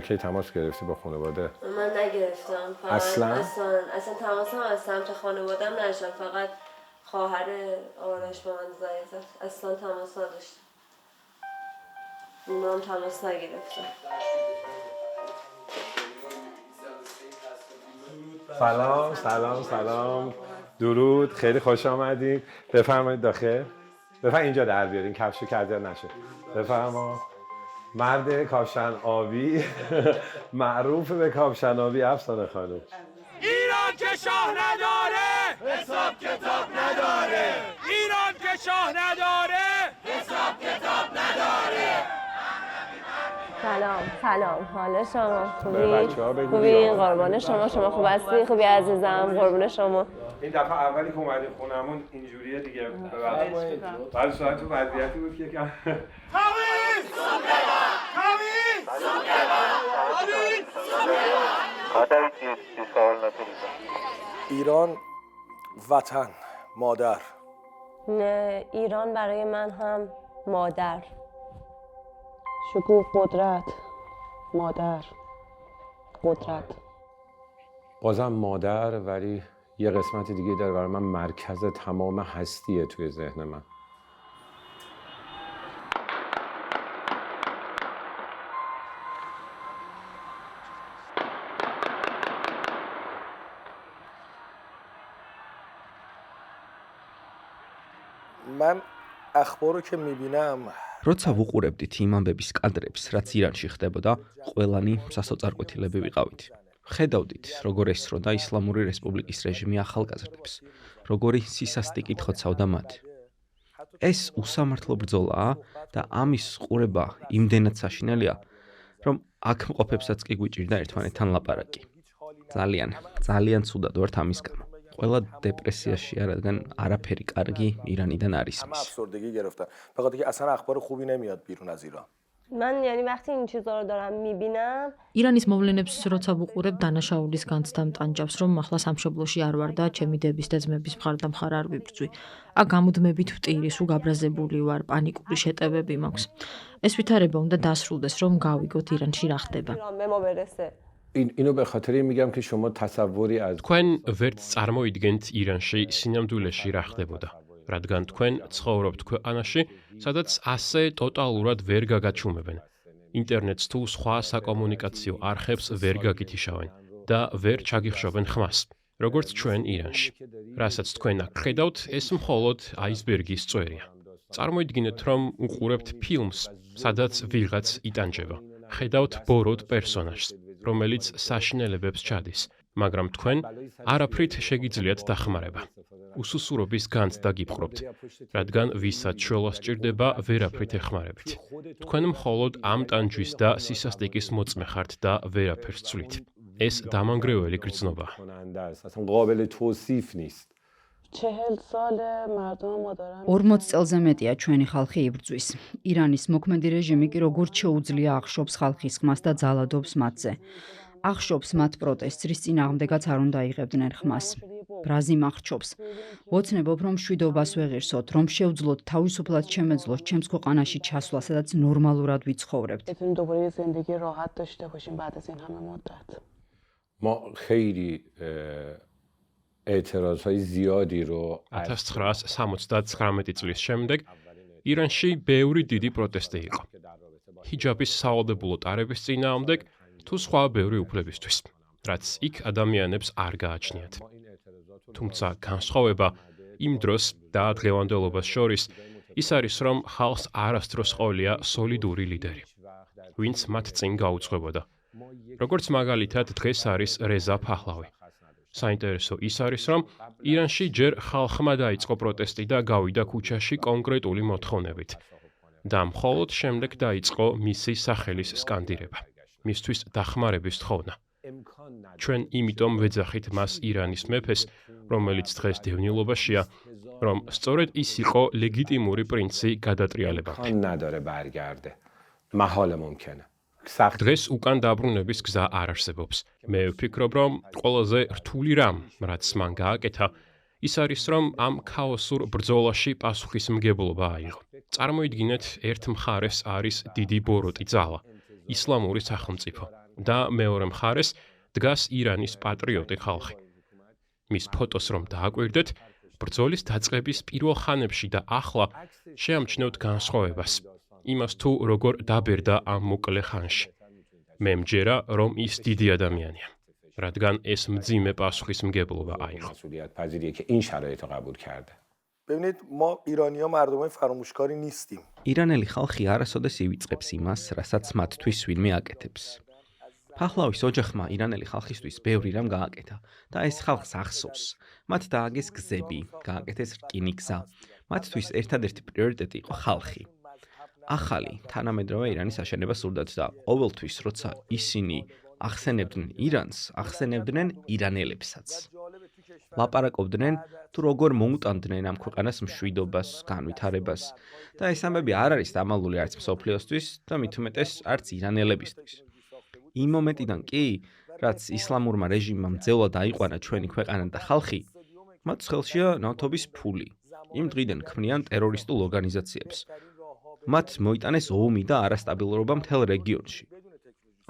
کی تماس گرفتی با خانواده؟ من نگرفتم فقط اصلا تماسم از سمت خانواده‌ام نشد فقط خواهر آرش با من زنگ زد اصلا تماس نداشتم اونا هم تماس نگرفتن سلام درود خیلی خوش آمدید بفرمایید داخل بفرمایید اینجا در بیارین کفشو کرده نشه بفرمایید مرد کاوشن آبی معروف به کاوشن آبی افسانه خانم ایران که شاه نداره حساب کتاب نداره ایران که شاه نداره حساب کتاب نداره سلام حال شما خوبی قربان شما خوب هستی خوبی عزیزم قربون شما این دفعه اولی که اومدیم خونمون اینجوریه دیگه بعد شاید تو وضعیتی بود که ایران وطن مادر نه ایران برای من هم مادر شکوه قدرت مادر قدرت بازم مادر ولی یه قسمت دیگه داره برای من مرکز تمام هستیه توی ذهن من من اخبارو که میبینم როცა ვუყურებდით იმ ამბების კადრებს, რაც ირანში ხდებოდა, ყველანი სასოწარკვეთილები ვიყავით. ხედავდით, როგორ ესროდა ისლამური რესპუბლიკის რეჟიმი ახალგაზრდებს, როგორი სისასტიკით ხოცავდა მათ. ეს უსამართლო ბრძოლაა და ამის ყურება იმდენად საშინელია, რომ აქ მყოფებსაც კი გვიჭირდა ერთმანეთთან ლაპარაკი. ძალიან ცუდად ვართ ამის გამო. ყველა დეპრესიაშია, რადგან არაფერი კარგი ირანიდან არ ისმის. افسردگی گرفتن فقط که اصلا اخبار خوبی نمیاد بیرون از ایران. من یعنی وقتی این چیزا رو دارم میبینم ირანის მოვლენებს როცა ვუყურებ დანაშაულის განცდამ ტანჯავს რომ ახლა სამშობლოში არ ვარ და ჩემი დების და ძმების მხარდამხარ არ ვიბრძვი. აქ გამუდმებით ვტირი, სულ გაბრაზებული ვარ, პანიკური შეტევები მაქვს. ეს ვითარება უნდა დასრულდეს რომ გავიგოთ ირანში რა ხდება. به ما برسه اینو به خاطر این میگم که شما تصوری از თქვენ ვერც წარმოიდგენთ ირანში სინამდვილეში რა ხდებოდა, რადგან თქვენ ცხოვრობთ ქვეყანაში, სადაც ასე ტოტალურად ვერ გაგაჩუმებენ. ინტერნეტს თუ სხვა საკომუნიკაციო არხებს ვერ გაგითიშავენ და ვერ ჩაგიხშობენ ხმას, როგორც ჩვენ ირანში. რასაც თქვენ აქ ხედავთ, ეს მხოლოდ აისბერგის წვერია. წარმოიდგინეთ, რომ უყურებთ ფილმს, სადაც ვიღაც იტანჯება. ხედავთ ბოროტ პერსონაჟს, რომელიც საშინელებებს ჩადის, მაგრამ თქვენ არაფრით შეგიძლიათ დახმარება. უსუსურობის განცდა გიპყრობთ, რადგან ვისაც შოლა სჭირდება, ვერაფრით ეხმარებით. თქვენ მხოლოდ ამ ტანჯვის და სისასტიკის მოწმე ხართ და ვერაფერს ცვლით. ეს დამანგრეველი გრძნობა. قابل توصیف نیست 40 ساله مردم ما دارن 40 წელზე მეტია ჩვენი ხალხი იბრძვის. ირანის მოქმედი რეჟიმი კი როგორც შეუძლია ახშობს ხალხის ხმას და ძალადობს მათზე. ახშობს მათ პროტესტს, რის წინააღმდეგაც არ უნდა იღებდნენ ხმას. ბრაზი მახრჩობს. ვოცნებობ, რომ მშვიდობას ვეღირსოთ, რომ შევძლოთ თავისუფლად შემეძლოს ჩემს ქვეყანაში ჩასვლა, სადაც ნორმალურად ვიცხოვრებთ. بتونیم دوباره یه زندگی راحت داشته باشیم بعد از این همه مدت ما خیلی اعتراضهای زیادی رو 1979 წლის შემდეგ ირანში ბევრი დიდი პროტესტი იყო. ჰიჯაბის სავალდებულო ტარების წინააღმდეგ თუ სხვა ბევრი უფლებისთვის, რაც იქ ადამიანებს არ გააჩნიათ. თუმცა განსხვავება იმ დროს და დღევანდელობას შორის ის არის, რომ ხალხს არასდროს ყოლია სოლიდური ლიდერი, ვინც მათ წინ გაუძღვებოდა. როგორც მაგალითად დღეს არის რეზა ფაჰლავი. საინტერესო ის არის, რომ ირანში ჯერ ხალხმა დაიწყო პროტესტი და გავიდა ქუჩაში კონკრეტული მოთხოვნებით. და მხოლოდ შემდეგ დაიწყო მისი სახელის სკანდირება, მისთვის დახმარების თხოვნა. ჩვენ იმიტომ ვეძახით მას ირანის მეფეს, რომელიც დღეს დევნილობაშია, რომ სწორედ ის იყო ლეგიტიმური პრინცი გადატრიალებამდე. نداره برگرده محال ممکنه დღეს უკან დაბრუნების გზა არ არსებობს. მე ვფიქრობ, რომ ყველაზე რთული რამ, რაც მან გააკეთა, ის არის, რომ ამ ქაოსურ ბრძოლაში პასუხისმგებლობა აიღო. წარმოიდგინეთ, ერთ მხარეს არის დიდი ბოროტი ძალა. ისლამური სახელმწიფო და მეორე მხარეს დგას ირანის პატრიოტი ხალხი. მის ფოტოს რომ დააკვირდეთ, ბრძოლის დაწყების პირველ ხანებში და ახლა შეამჩნევთ განსხვავებას. იმას თუ როგორ დაბერდა ამ მოკლე ხანში. მე მჯერა, რომ ის დიდი ადამიანია, რადგან ეს მძიმე პასუხისმგებლობა აიღო. ببینید ما ایرانی‌ها مردم فراموشکاری نیستیم. ირანელი ხალხი არასოდეს ივიწყებს იმას, რასაც მათთვის ვინმე აკეთებს. ფახლავის ოჯახმა ირანელი ხალხისთვის ბევრი რამ გააკეთა და ეს ხალხს ახსოვს. მათ დააგეს გზები, გააკეთეს რკინიგზა. მათთვის ერთადერთი პრიორიტეტი იყო ხალხი. ახალი თანამედროვე ირანის აშენება სურდათ და ყოველთვის, როცა ისინი ახსენებდნენ ირანს, ახსენებდნენ ირანელებსაც. ლაპარაკობდნენ თუ როგორ მოუტანდნენ ამ ქვეყანას მშვიდობას, განვითარებას და ეს ამბები არ არის დამალული არც მსოფლიოსთვის და მით უმეტეს არც ირანელებისთვის. იმ მომენტიდან კი, რაც ისლამურმა რეჟიმმა მძევლად აიყვანა ჩვენი ქვეყანა და ხალხი, მათ ხელშია ნავთობის ფული. იმ დღიდან ქმნიან ტერორისტულ ორგანიზაციებს. მათ მოიტანეს ომი და არასტაბილურობა მთელ რეგიონში.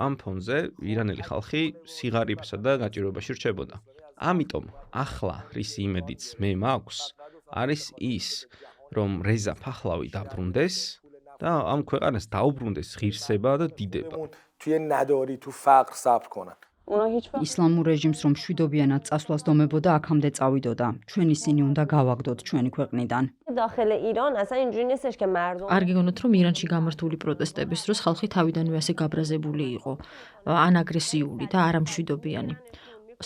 ამ ფონზე ირანელი ხალხი სიღარიბესა და გაჭირვებაში რჩებოდა. ამიტომ ახლა რისი იმედიც მე მაქვს, არის ის, რომ რეზა ფახლავი დაბრუნდეს და ამ ქვეყანას დაუბრუნდეს ღირსება და დიდება. توی نداری تو فقر صبر کنن. ისლამურ რეჟიმს რომ მშვიდობიანად წასვლას დომებოდა, აქამდე წავიდოდა. ჩვენ ისინი უნდა გავაგდოთ ჩვენი ქვეყნიდან. داخل ایران اصلا اینجوری نیستش که مردم არ გიგონოთ რომ ირანში გამართული პროტესტების დროს ხალხი თავიდანვე ასე გაბრაზებული იყო, ან აგრესიული და არამშვიდობიანი.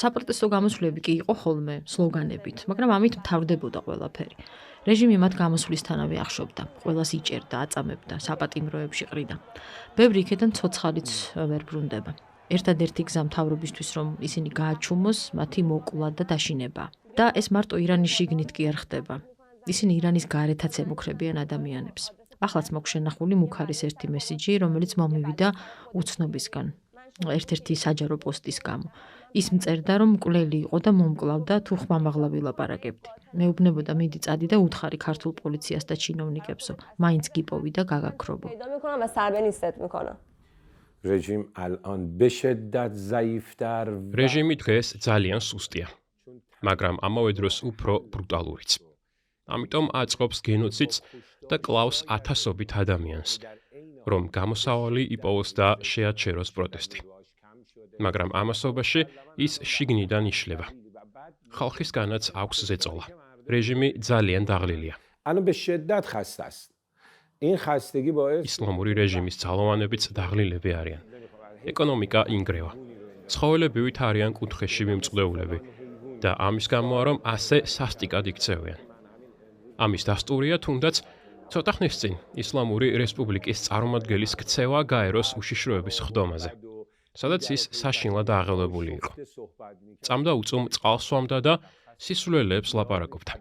საპროტესტო გამოსვლები კი იყო ხოლმე სლოგანებით, მაგრამ ამით მთავრდებოდა ყველაფერი. რეჟიმი მათ გამოსვლისთანავე ახშობდა, ყველას იჭერდა, აწამებდა, საპატიმროებში ყრიდა. ბევრი იქედან ცოცხალიც ვერ ბრუნდება. ერთადერთი გზა მთავრობისთვის რომ ისინი გააჩუმოს, მათი მოკლა და დაშინება. და ეს მარტო ირანის შიგნით კი არ ხდება. ისინი ირანის გარეთაც ემუქრებიან ადამიანებს. ახლაც მოქვს შენახული მუქარის ერთი მესიჯი, რომელიც მომივიდა უცნობისგან, ერთ-ერთი საჯარო პოსტის გამო. ის მწერდა, რომ მკვლელი იყო და მომკლავდა თუ ხმამაღლა ვილაპარაკებდი. მეუბნებოდა მიდი წადი და უთხარი ქართულ პოლიციას და ჩინოვნიკებსო, მაინც გიპოვი და გაგაქრობო. پیدا میکنم و سر به نیستت میکنم. رژیم الان به شدت ضعیف‌تر რეჟიმი დღეს ძალიან სუსტია, მაგრამ ამავე დროს უფრო ბრუტალურიც. ამიტომ აწყობს გენოციდს და კლავს ათასობით ადამიანს, რომ გამოსავალი იპოვოს და შეაჩეროს პროტესტი. მაგრამ ამასობაში ის შიგნიდან იშლება. ხალხისგანაც აქვს ზეწოლა. რეჟიმი ძალიან დაღლილია. الان به شدت خسته است. این خستگی باعث ისლამური რეჟიმის ძალოვანებიც დაღლილები არიან. ეკონომიკა ინგრევა. ცხოველები ვით არიან კუთხეში მიმწყდეულები და ამის გამოა რომ ასე სასტიკად იქცევიან. ამის დასტურია თუნდაც ცოტა ხნის წინ ისლამური რესპუბლიკის წარმომადგენლის ქცევა გაეროს უშიშროების ხდომაზე, სადაც ის საშინლად აღელვებული იყო. წამდა უწუმ წყალსვამდა და სისულელეებს ლაპარაკობდა.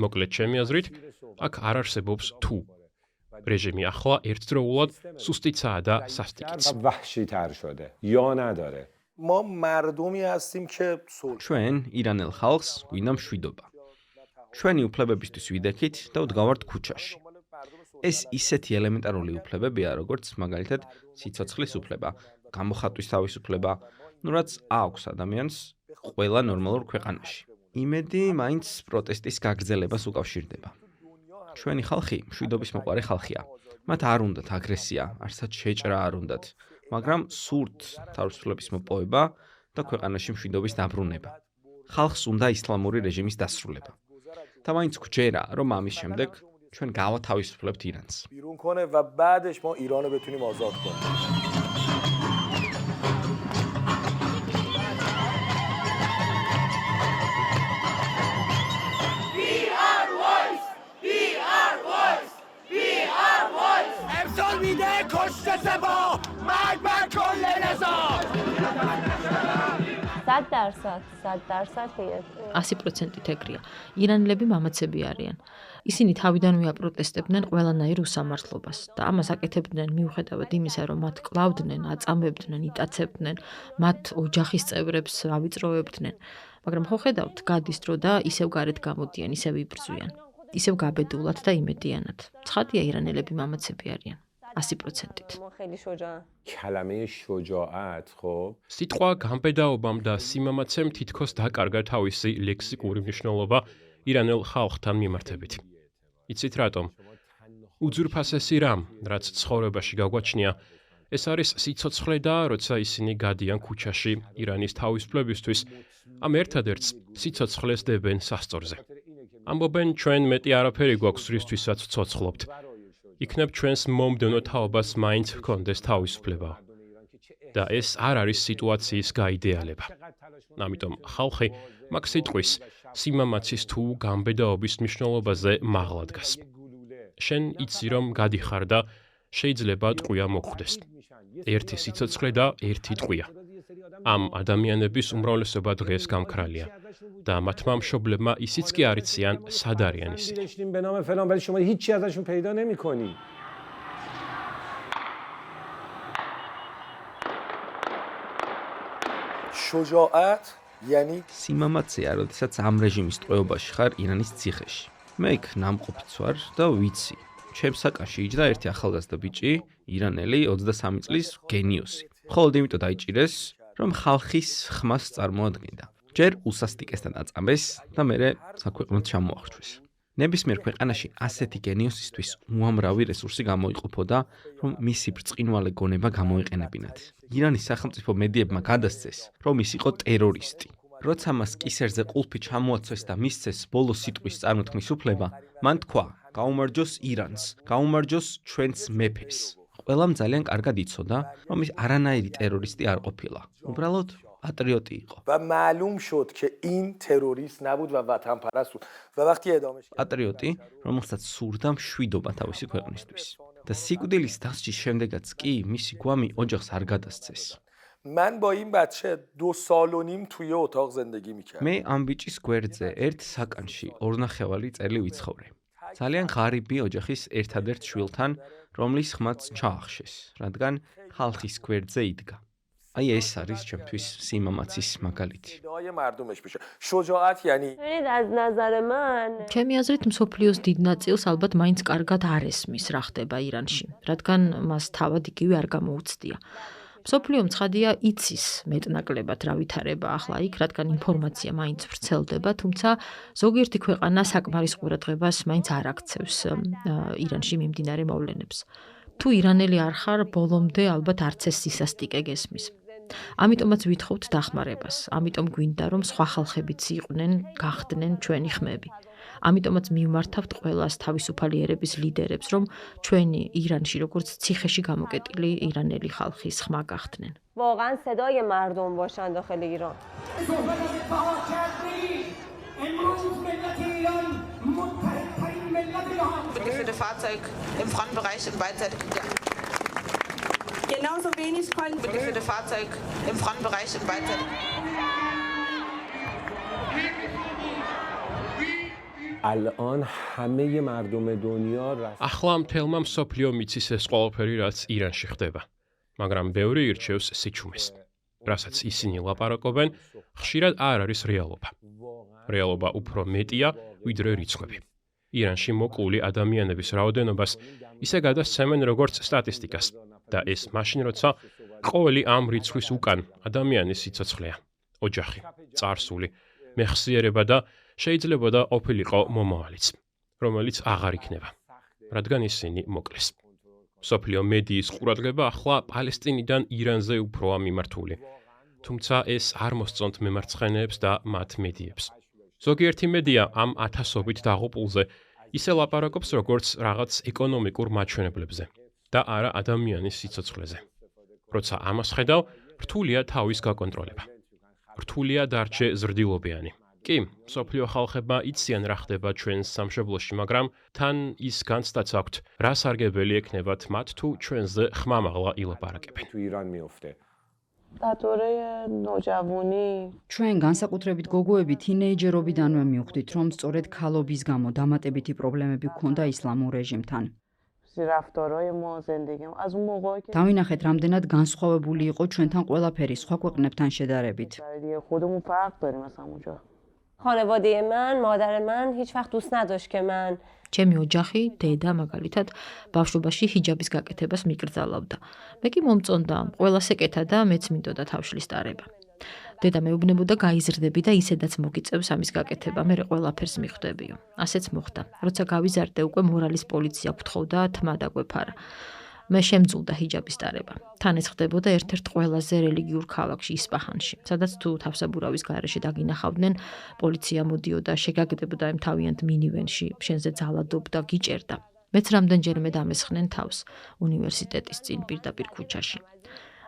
მოკლედ ჩემი აზრით, აქ არ არსებობს თუ. რეჟიმი ახლა ერთდროულად სუსტიცაა და სასტიკიც. وحشی‌تر شده یا نداره. ما مردمی هستیم که ჩვენ ირანელ ხალხს გვინდა მშვიდობა. ჩვენი უფლებებისთვის ვიდექით და ვდგავართ ქუჩაში. ეს ისეთი ელემენტარული უფლებებია, როგორც მაგალითად სიცოცხლის უფლება, გამოხატვის თავისუფლება, ну რაც აქვს ადამიანს ყველა ნორმალურ ქვეყანაში. იმედი მაინც პროტესტის გაგრძელებას უკავშირდება. ჩვენი ხალხი მშვიდობის მოყარე ხალხია. მათ არ უნდათ აგრესია, არცად შეჭრა არ უნდათ, მაგრამ სურთ თავისუფლების მოპოვება და ქვეყანაში მშვიდობის დაბრუნება. ხალხს უნდა ისლამური რეჟიმის დასრულება. და მაინც გვჯერა, რომ ამის შემდეგ ჩვენ გავათავისუფლებთ ირანს. بیرون کنه و بعدش ما ایران رو بتونیم آزاد کنیم. امسال میده کشته سپاه مرگ بر کل نظام 100% که 100%-ით ეგრეა. ირანელები მამაცები არიან. ისინი თავიდანვე აპროტესტებდნენ ყველანაირ უსამართლობას და ამას აკეთებდნენ მიუხედავად იმისა, რომ მათ კლავდნენ, აწამებდნენ, იტაცებდნენ, მათ ოჯახის წევრებს ავიწროვებდნენ. მაგრამ ხო ხედავთ, გადის დრო და ისევ გარეთ გამოდიან, ისევ იბრძვიან. ისევ გაბედულად და იმედიანად. ცხადია ირანელები მამაცები არიან. 100%-ით. کلمه شجاعت خب სიტყვა გამბედაობამ და სიმამაცემ თითქოს დაკარგა თავისი ლექსიკური მნიშვნელობა ირანელ ხალხთან მიმართებით. იცით რატომ? უძვირფასესი რამ, რაც ცხოვრებაში გაგვაჩნია, ეს არის სიცოცხლე და როცა ისინი გადიან ქუჩაში ირანის თავისუფლებისთვის, ამ ერთადერთს სიცოცხლეს დებენ სასწორზე. ამბობენ ჩვენ მეტი არაფერი გვაქვს რისთვისაც ვცოცხლობთ. იქნებ ჩვენს მომდევნო თაობას მაინც ჰქონდეს თავისუფლება. და ეს არ არის სიტუაციის გაიდეალება. ამიტომ ხალხი მაგ სიტყვის სიმამაცის თუ გამბედაობის მნიშვნელობაზე მაღლა დგას. შენ იცი რომ გადიხარ და შეიძლება ტყვია მოხვდეს. ერთი სიცოცხლე და ერთი ტყვია. ამ ადამიანების უმრავლესობა დღეს გამქრალია და მათმა მშობლებმა ისიც კი არ იციან სად არიან ისინი. داشتیم به نام فلان ولی شما هیچی ازشون پیدا نمی‌کنی. شجاعت یعنی სიმამაცეა, როდესაც ამ რეჟიმის ტყვეობაში ხარ ირანის ციხეში. მე იქ ნამყოფიც ვარ და ვიცი. ჩემს საკანში იჯდა ერთი ახალგაზრდა ბიჭი, ირანელი 23 წლის გენიოსი. მხოლოდ იმიტომ დაიჭირეს, რომ ხალხის ხმას წარმოადგენდა. ჯერ უსასტიკესთან აწამეს და მერე საქვეყნოდ ჩამოახრჩვეს. ნებისმიერ ქვეყანაში ასეთი გენიოსისთვის უამრავი რესურსი გამოიყოფოდა, რომ მისი ბრწყინვალე გონება გამოეყენებინათ. ირანის სახელმწიფო მედიებმა გადასცეს, რომ ის იყო ტერორისტი. როცა მას კისერზე ყულფი ჩამოაცვეს და მისცეს ბოლო სიტყვის წარმოთქმის უფლება, მან თქვა: გაუმარჯოს ირანს, გაუმარჯოს ჩვენს მეფეს. ყველამ ძალიან კარგად იცოდა, რომ ის არანაირი ტერორისტი არ ყოფილა. უბრალოდ پاتریوتی იყო. و معلوم شد که این تروریست نبود و وطن پرست بود. و وقتی ادامه شد პატრიოტი, რომელსაც სურდა მშვიდობა თავისი ქვეყნისთვის. და სიკვდილის დასჯის შემდეგაც კი მისი გვამი ოჯახს არ გადასცეს. من با این بچه 2 سال و نیم توی اتاق زندگی میکردم. მე ამ ბიჭის გვერდზე ერთ საკანში 2.5 წელი ვიცხოვრე. ძალიან ღარიბი ოჯახის ერთადერთ შვილთან, რომლის ხმაც ჩაახშეს, რადგან ხალხის გვერდზე იდგა. აი ეს არის ჩემთვის სიმამაცის მაგალითი. شجاعت یعنی از نظر من ჩემი აზრით მსოფლიოს დიდ ნაწილს ალბათ მაინც კარგად არ ესმის რა ხდება ირანში, რადგან მას თავად იგივე არ გამოუცდია. მსოფლიომ ცხადია იცის მეტნაკლებად რა ვითარება ახლა იქ, რადგან ინფორმაცია მაინც ვრცელდება, თუმცა ზოგიერთი ქვეყანა საკმარის ყურადღებას მაინც არ აქცევს ირანში მიმდინარე მოვლენებს. თუ ირანელი არ ხარ, ბოლომდე ალბათ არც ეს სისასტიკე გესმის. ამიტომაც ვითხოვთ დახმარებას, ამიტომ გვინდა რომ სხვა ხალხებიც იყვნენ, გახდნენ ჩვენი ხმები. ამიტომაც მივმართავთ ყველას თავისუფალი ერების ლიდერებს, რომ ჩვენი ირანში როგორც ციხეში გამოკეტილი ირანელი ხალხის ხმა გახდნენ. واقعا صدای مردم باشن داخل ایران. Für das Fahrzeug im Frontbereich im beidseitigen Genauso wenig können bitte für das Fahrzeug im Frontbereich im beidseitigen الان همه مردم دنیا ახლა მთელმა მსოფლიომ იცის ეს ყველაფერი, რაც ირანში ხდება. მაგრამ ბევრი ირჩევს სიჩუმეს. რასაც ისინი ლაპარაკობენ, ხშირად არ არის რეალობა. რეალობა უფრო მეტია, ვიდრე რიცხვები. ირანში მოკლული ადამიანების რაოდენობას ისე გადასცემენ როგორც სტატისტიკას და ეს მაშინ როცა ყოველი ამ რიცხვის უკან ადამიანის სიცოცხლეა, ოჯახი, წარსული, მეხსიერება და შეიძლება და ყოფილიყო მომავალიც, რომელიც აღარ იქნება, რადგან ისინი მოკლეს. მსოფლიო მედიის ყურადღება ახლა პალესტინიდან ირანზე უფროა მიმართული, თუმცა ეს არ მოსწონთ მემარცხენეებს და მათ მედიებს. ზოგიერთი მედია ამ ათასობით დაღუპულზე ისე ლაპარაკობს როგორც რაღაც ეკონომიკურ მაჩვენებლებზე და არა ადამიანის სიცოცხლეზე. როცა ამას ხედავ, რთულია თავის გაკონტროლება. რთულია დარჩე ზრდილობიანი. კი, მსოფლიო ხალხებმა იციან რა ხდება ჩვენს სამშობლოში, მაგრამ თან ის განცდაც აქვთ, რა სარგებელი ექნებათ მათ თუ ჩვენზე ხმამაღლა ილაპარაკებენ. تو ایران میفته. در دوره نوجوانی ჩვენ განსაკუთრებით გოგოები თინეიჯერობიდანვე მივხვდით, რომ სწორედ ქალობის გამო დამატებითი პრობლემები გქონდა ისლამურ რეჟიმთან. رفتارهای ما زندگیم از اون موقعی که დავინახეთ, რამდენად განსხვავებული იყო ჩვენთან ყველაფერი სხვა ქვეყნებთან შედარებით. دیگه خودمون فرق داریم مثلا اونجا خانواده من مادر من هیچ وقت دوست نداشت که من ჩემი ოჯახი, დედა მაგალითად, ბავშვობაში ჰიჯაბის გაკეთებას მიკრძალავდა. მე კი მომწონდა ყველას ეკეთა და მეც მინდოდა თავშლის ტარება. დედა მეუბნებოდა გაიზრდები და ისედაც მოგიწევს ამის გაკეთება, მე ყველაფერს მიხვდებიო. ასეც მოხდა. როცა გავიზარდე, უკვე მორალის პოლიცია გვთხოვდა თმა დაგვეფარა. მე შემძულდა ჰიჯაბის ტარება. თან ეს ხდებოდა ერთ-ერთ ყველაზე რელიგიურ ქალაქში ისპაჰანში, სადაც თუ თავსაბურავის გარეშე დაგინახავდნენ, პოლიცია მოდიოდა, შეგაგდებოდა იმ თავიანთ მინივენში, შენზე ძალადობდა, გიჭერდა. მეც რამდენჯერმე დამესხნენ თავს უნივერსიტეტის წინ პირდაპირ ქუჩაში.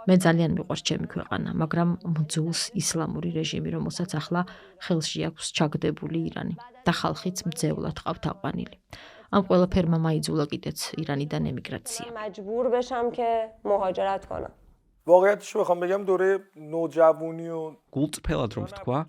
მე ძალიან მიყვარს ჩემი ქვეყანა, მაგრამ მძულს ისლამური რეჟიმი, რომელსაც ახლა ხელში აქვს ჩაგდებული ირანი და ხალხიც მძევლად ყავთ აყვანილი. ამ ყველაფერმა მაიძულა კიდეც ირანიდან ემიგრაცია. مجبور بشم که مهاجرت کنم. واقعیتش بخوام بگم دوره نوجوانی و გულწრფელად რომ ვთქვა,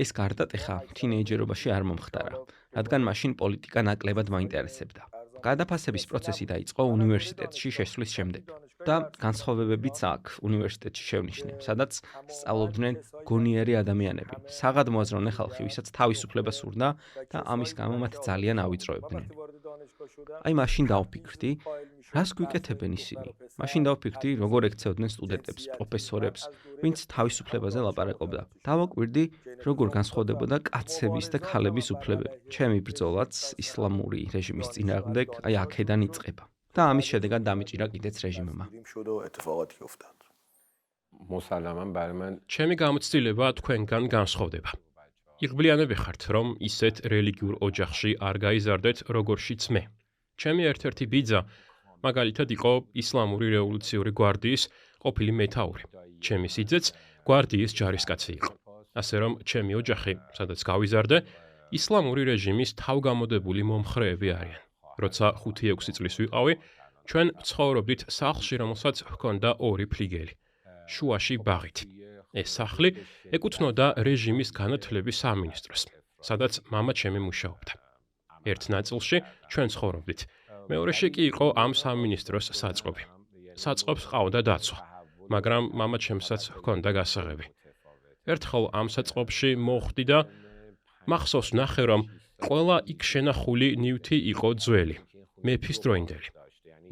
ეს გარდატეხა თინეიჯერობაში არ მომხდარა, რადგან მაშინ პოლიტიკა ნაკლებად მაინტერესებდა. გადაფასების პროცესი დაიწყო უნივერსიტეტში შესვლის შემდეგ და განსხვავებებიც აქ უნივერსიტეტში შევნიშნე, სადაც სწავლობდნენ გონიერი ადამიანები, საღად მოაზროვნე ხალხი, ვისაც თავისუფლება სურდა და ამის გამო მათ ძალიან ავიწროებდნენ. აი მაშინ დავფიქრდი, რას გვიკეთებენ ისინი? მაშინ დავფიქრდი, როგორ ექცევდნენ სტუდენტებს, პროფესორებს, ვინც თავისუფლებაზე ლაპარაკობდა. დავაკვირდი, როგორ განსხვავდებოდა კაცების და ქალების უფლებები. ჩემი ბრძოლაც ისლამური რეჟიმის წინააღმდეგ აი აქედან იწყება. და ამის შედეგად დამიჭირა კიდეც რეჟიმმა. مسلما برای من ჩემი გამოცდილება თქვენგან განსხვავდება. იღბლიანები ხართ, რომ ისეთ რელიგიურ ოჯახში არ გაიზარდეთ, როგორშიც მე. ჩემი ერთ-ერთი ბიძა მაგალითად იყო ისლამური რევოლუციური გვარდიის ყოფილი მეთაური. ჩემი სიძეც გვარდიის ჯარისკაცი იყო. ასე რომ ჩემი ოჯახი, სადაც გავიზარდე, ისლამური რეჟიმის თავგამოდებული მომხრეები არიან. როცა 5-6 წლის ვიყავი, ჩვენ ცხოვრობდით სახლში, რომელსაც ჰქონდა 2 ფლიგელი. შუაში ბაღით. ეს სახლი ეკუთვნოდა რეჟიმის განათლების სამინისტროს, სადაც მამა ჩემი მუშაობდა. ერთ ნაწილში ჩვენ ცხოვრობდით. მეორეში კი იყო ამ სამინისტროს საწყობი. საწყობს ყავდა დაცვა, მაგრამ მამა ჩემსაც ჰქონდა გასაღები. ერთხელ ამ საწყობში მოხვდი და მახსოვს ნახე, რომ ყველა იქ შენახული ნივთი იყო ძველი, მეფის დროინდელი.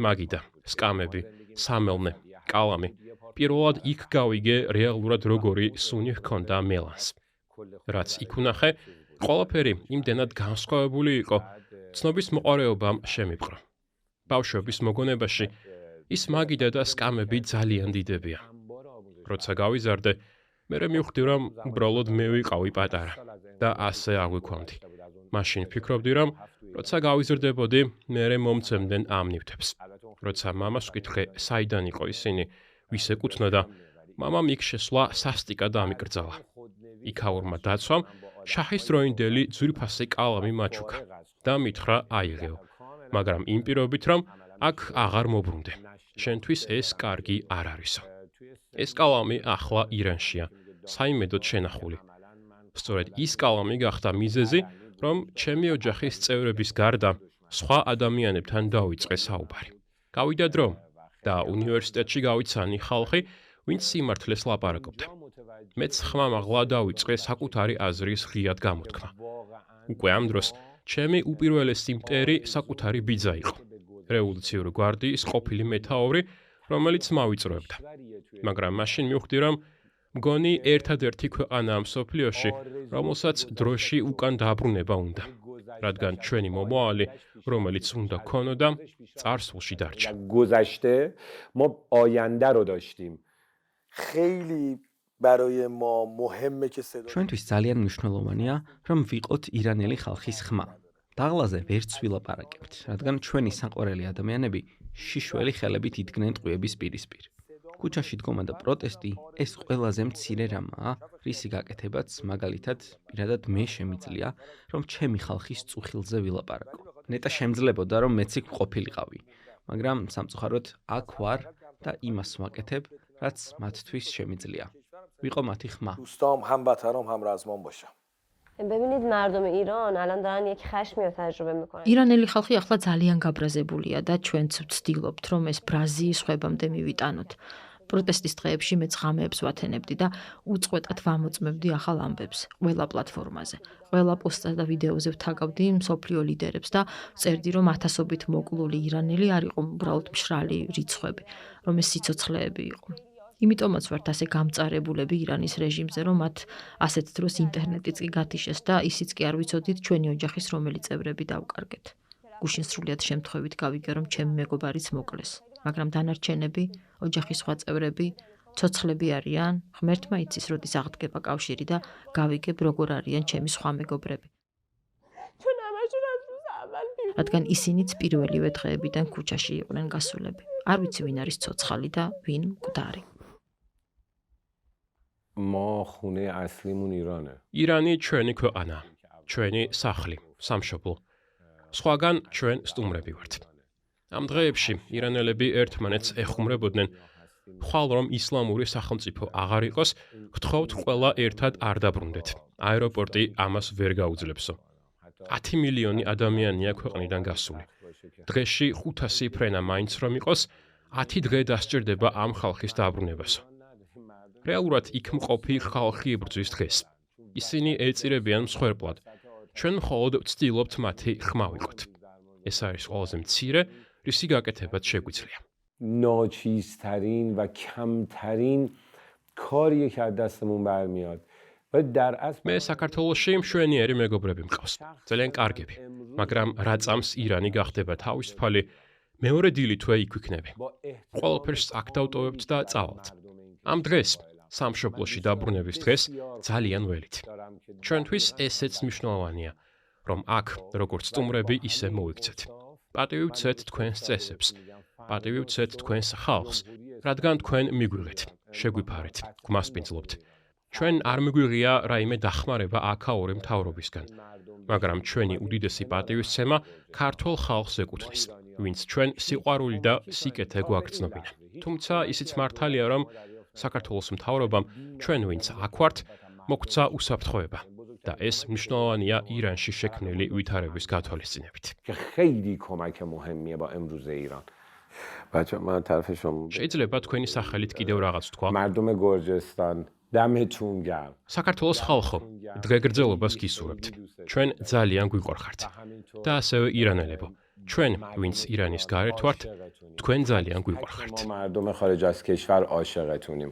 მაგიდა, სკამები, სამელნე, კალამი. პირველად იქ გავიგე რეალურად როგორი სუნი ჰქონდა მელანს. რაც იქ ვნახე, ყველაფერი იმდენად განსხვავებული იყო, ცნობის მოყარეობამ შემიპყრო. ბავშვობის მოგონებაში ის მაგიდა და სკამები ძალიან დიდებია. როცა გავიზარდე, მე მივხვდი, რომ უბრალოდ მე ვიყავი პატარა და ასე აღვიქვამდი. მაშინ ფიქრობდი, რომ როცა გავიზრდებოდი, მე მომცემდნენ ამ ნივთებს. როცა მამას ვკითხე, საიდან იყო ისინი, ვის ეკუთვნოდა, მამამ იქ შესვლა სასტიკად ამიკრძალა. იქაურმა დაცვამ შაჰის დროინდელი ძვირფასი კალამი მაჩუქა და მითხრა აიღეო, მაგრამ იმ პირობით, რომ აქ აღარ მოbrunde. შენთვის ეს კარგი არ არისო. ეს კალამი ახლა ირანშია, საიმედოდ შენახული. სწორედ ის კალამი გახდა მიზეზი, რომ ჩემი ოჯახის წევრების გარდა სხვა ადამიანებთან დავიწყე საუბარი. გავიდა დრო და უნივერსიტეტში გავიცანი ხალხი, ვინც სიმართლეს ლაპარაკობდა. მეც ხმამაღლა დავიწყე საკუთარი აზრის ღიად გამოთქმა. უკვე ამ დროს ჩემი უპირველესი მტერი საკუთარი ბიძა იყო. რევოლუციური გვარდიის ყოფილი მეთაური, რომელიც მავიწროებდა. მაგრამ მაშინ მივხვდი, რომ მგონი ერთადერთი ქვეყანაა მსოფლიოში, რომელსაც დროში უკან დაბრუნება უნდა. რადგან ჩვენი მომავალი, რომელიც უნდა ქონოდა, წარსულში დარჩა. گذشته ما آینده رو داشتیم. خیلی برای ما مهمه که صدا ჩვენთვის ძალიან მნიშვნელოვანია, რომ ვიყოთ ირანელი ხალხის ხმა. დაღლაზე ვერც ვილაპარაკებთ, რადგან ჩვენი საყვარელი ადამიანები შიშველი ხელებით იდგნენ ტყვიების პირისპირ. ქუჩაში დგომა და პროტესტი ეს ყველაზე მცირე რამაა, რისი გაკეთებაც მაგალითად პირადად მე შემიძლია, რომ ჩემი ხალხის წუხილზე ვილაპარაკო. ნეტა შემძლებოდა, რომ მეც იქ ყოფილიყავი, მაგრამ სამწუხაროდ აქ ვარ და იმას ვაკეთებ, რაც მათთვის შემიძლია. ვიყო მათი ხმა. دوستام هموطنام هم رزمان باشم. ببینید مردم ایران الان دارن یک خشمی رو تجربه میکنن. ირანელი ხალხი ახლა ძალიან გაბრაზებულია და ჩვენც ვცდილობთ, რომ ეს ბრაზი სხვებამდე მივიტანოთ. პროტესტის დღეებში მეც ღამეებს ვათენებდი და უწყვეტად ვამოწმებდი ახალ ამბებს ყველა პლატფორმაზე. ყველა პოსტსა და ვიდეოზე ვთაგავდი მსოფლიო ლიდერებს და წერდი, რომ ათასობით მოკლული ირანელი არ იყო უბრალოდ მშრალი რიცხვები, რომ ეს სიცოცხლეები იყო. იმიტომაც ვართ ასე გამწარებულები ირანის რეჟიმზე, რომ მათ ასეთ დროს ინტერნეტიც კი გათიშეს და ისიც კი არ ვიცოდით ჩვენი ოჯახის რომელი წევრები დავკარგეთ. გუშინ სრულიად შემთხვევით გავიგე, რომ ჩემი მეგობარიც მოკლეს, მაგრამ დანარჩენები, ოჯახის სხვა წევრები, ცოცხლები არიან, ღმერთმა იცის, როდის აღდგება კავშირი და გავიგებ, როგორ არიან ჩემი სხვა მეგობრები. რადგან ისინიც პირველივე დღეებიდან ქუჩაში იყვნენ გასულები. არ ვიცი, ვინ არის ცოცხალი და ვინ მკვდარი. ما خونه اصلیمون ایرانه. ირანი ჩვენი ქვეყანა, ჩვენი სახლი, სამშობლო. სხვაგან ჩვენ სტუმრები ვართ. ამ დღეებში ირანელები ერთმანეთს ეხუმრებოდნენ. ხვალ რომ ისლამური სახელმწიფო აღარ იყოს, გთხოვთ ყველა ერთად არ დაბრუნდეთ. აეროპორტი ამას ვერ გაუძლებსო. 10 მილიონი ადამიანია ქვეყნიდან გასული. დღეში 500 ფრენა მაინც რომ იყოს, 10 დღე დასჭირდება ამ ხალხის დაბრუნებასო. რეალურად იქ მყოფი ხალხი იბრძვის დღეს. ისინი ეწირებიან მსხვერპლად. ჩვენ მხოლოდ ვცდილობთ მათი ხმა ვიყოთ. ეს არის ყველაზე მცირე, რისი გაკეთებაც შეგვიძლია. ناچیزترین و کمترین کاریه که از دستمون برمیاد. و در اصل მე საქართველოში მშვენიერი მეგობრები მყავს. ძალიან კარგები. მაგრამ რა წამს ირანი გახდება თავისუფალი, მეორე დილი თუ იქ ვიქნები. ყველაფერს აქ დავტოვებთ და წავალთ. ამ დღეს სამშობლოში დაბრუნების დღეს ძალიან ველით. ჩვენთვის ესეც მნიშვნელოვანია, რომ აქ როგორც სტუმრები ისე მოვიქცეთ. პატივი ვცეთ თქვენს წესებს, პატივი ვცეთ თქვენს ხალხს, რადგან თქვენ მიგვიღეთ, შეგვიფარეთ, გვმასპინძლობთ. ჩვენ არ მიგვიღია რაიმე დახმარება აქაური მთავრობისგან, მაგრამ ჩვენი უდიდესი პატივისცემა ქართულ ხალხს ეკუთვნის, ვინც ჩვენ სიყვარული და სიკეთე გვაგრძნობინა. თუმცა ისიც მართალია, რომ საქართველოს მთავრობამ ჩვენ ვინც აქ ვართ, მოგცა უსაფრთხოება და ეს მნიშვნელოვანია ირანში შექმნილი ვითარების გათვალისწინებით. که خیلی کمک مهمیه با امروز ایران. بچه من طرف شما შეიძლება თქვენი სახელით კიდევ რაღაც თქვა. مردم گرجستان دمتون گرم. საქართველოს ხალხო, დღეგრძელობას გისურვებთ. ჩვენ ძალიან გვიყურხართ. და ასევე ირანელებო, ჩვენ ვინც ირანის გარეთ ვართ, თქვენ ძალიან გვიყურხართ. ما مردم خارج از کشور عاشقتونیم.